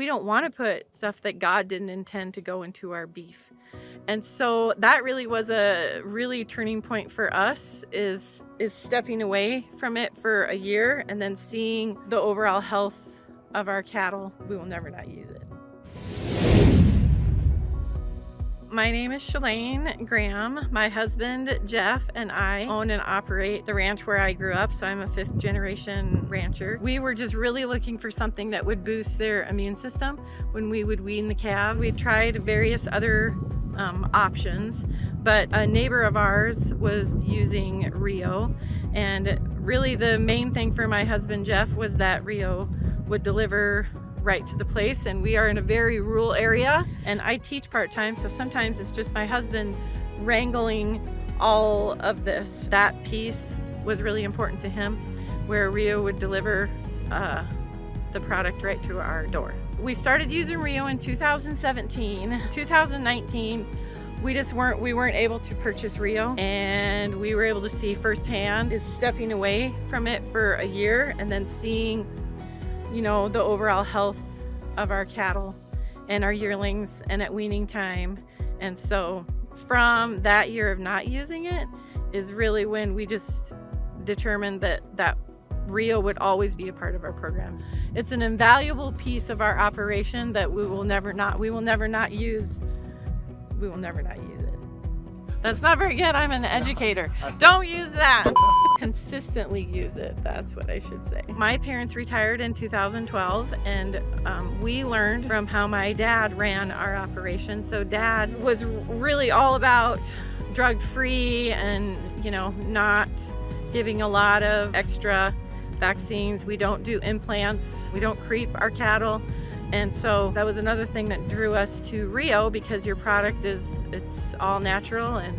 we don't want to put stuff that God didn't intend to go into our beef. And so that really was a really turning point for us, is stepping away from it for a year and then seeing the overall health of our cattle. We will never not use it. My name is Shelane Graham. My husband, Jeff, and I own and operate the ranch where I grew up, so I'm a 5th generation rancher. We were just really looking for something that would boost their immune system when we would wean the calves. We tried various other options, but a neighbor of ours was using Rio, and really the main thing for my husband, Jeff, was that Rio would deliver right to the place, and we are in a very rural area, and I teach part-time, so sometimes it's just my husband wrangling all of this. That piece was really important to him, where Rio would deliver the product right to our door. We started using Rio in 2017. 2019, we weren't able to purchase Rio, and we were able to see firsthand is stepping away from it for a year and then seeing, you know, the overall health of our cattle and our yearlings and at weaning time. And so from that year of not using it is really when we just determined that Rio would always be a part of our program. It's an invaluable piece of our operation that we will never not use it. That's not very good. I'm an educator. Don't use that. Consistently use it. That's what I should say. My parents retired in 2012, and we learned from how my dad ran our operation. So Dad was really all about drug-free and, you know, not giving a lot of extra vaccines. We don't do implants. We don't creep our cattle. And so that was another thing that drew us to Rio, because your product it's all natural, and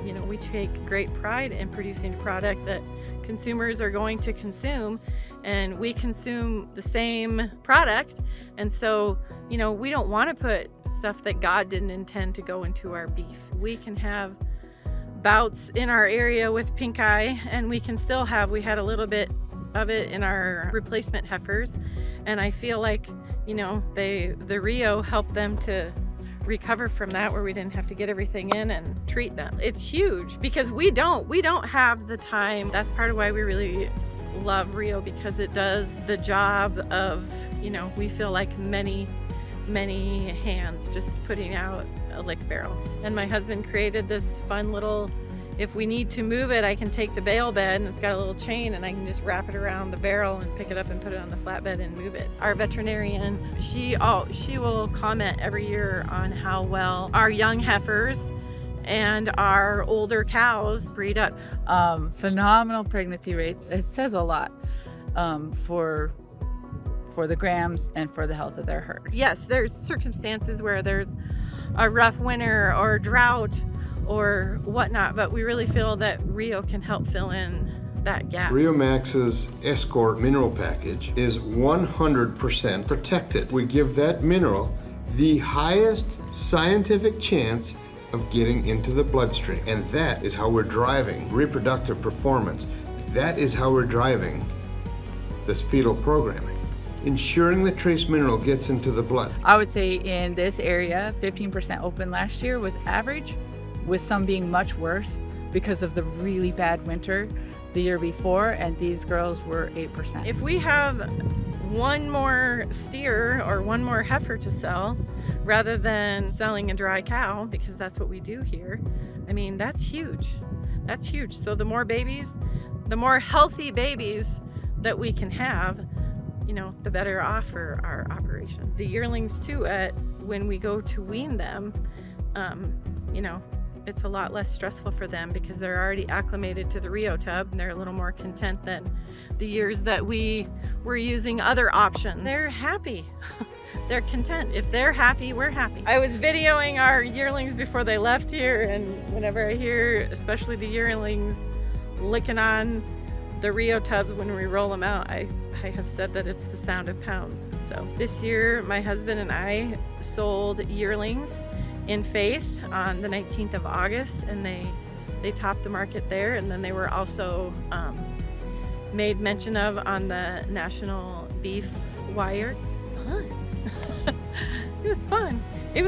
you know, we take great pride in producing a product that consumers are going to consume, and we consume the same product. And so, you know, we don't want to put stuff that God didn't intend to go into our beef. We can have bouts in our area with pink eye, and we had a little bit of it in our replacement heifers, and I feel like, you know, the Rio helped them to recover from that, where we didn't have to get everything in and treat them. It's huge because we don't have the time. That's part of why we really love Rio, because it does the job of, you know, we feel like many hands just putting out a lick barrel. And my husband created this fun little, if we need to move it, I can take the bale bed, and it's got a little chain, and I can just wrap it around the barrel and pick it up and put it on the flatbed and move it. Our veterinarian, she will comment every year on how well our young heifers and our older cows breed up. Phenomenal pregnancy rates. It says a lot for the Grahams and for the health of their herd. Yes, there's circumstances where there's a rough winter or drought or whatnot, but we really feel that Rio can help fill in that gap. Riomax's Escort mineral package is 100% protected. We give that mineral the highest scientific chance of getting into the bloodstream, and that is how we're driving reproductive performance. That is how we're driving this fetal programming, ensuring the trace mineral gets into the blood. I would say in this area, 15% open last year was average, with some being much worse because of the really bad winter the year before, and these girls were 8%. If we have one more steer or one more heifer to sell, rather than selling a dry cow, because that's what we do here, I mean, that's huge. That's huge. So the more babies, the more healthy babies that we can have, you know, the better off for our operation. The yearlings too, when we go to wean them, you know, it's a lot less stressful for them because they're already acclimated to the Rio tub, and they're a little more content than the years that we were using other options. They're happy. They're content. If they're happy, we're happy. I was videoing our yearlings before they left here, and whenever I hear, especially the yearlings, licking on the Rio tubs when we roll them out, I have said that it's the sound of pounds. So this year, my husband and I sold yearlings in Faith on the 19th of August, and they topped the market there, and then they were also made mention of on the National Beef Wire. It's fun. was fun. It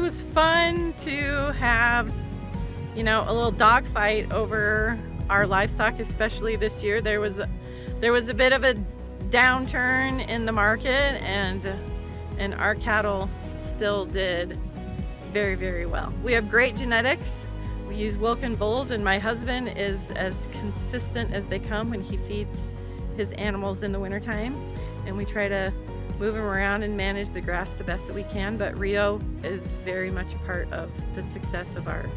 was fun to have, you know, a little dogfight over our livestock, especially this year. There was a bit of a downturn in the market, and our cattle still did very, very well. We have great genetics. We use Wilkin bulls, and my husband is as consistent as they come when he feeds his animals in the wintertime, and we try to move them around and manage the grass the best that we can. But Rio is very much a part of the success of our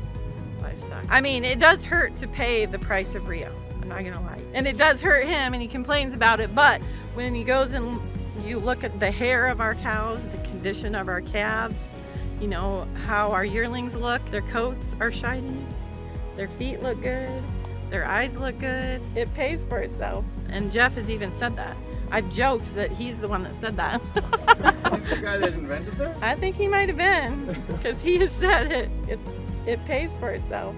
livestock. I mean, it does hurt to pay the price of Rio, I'm not gonna lie, and it does hurt him, and he complains about it. But when he goes and you look at the hair of our cows, the condition of our calves, you know, how our yearlings look, their coats are shiny, their feet look good, their eyes look good, it pays for itself. And Jeff has even said that. I've joked that he's the one that said that. He's the guy that invented that? I think he might have been, because he has said it pays for itself.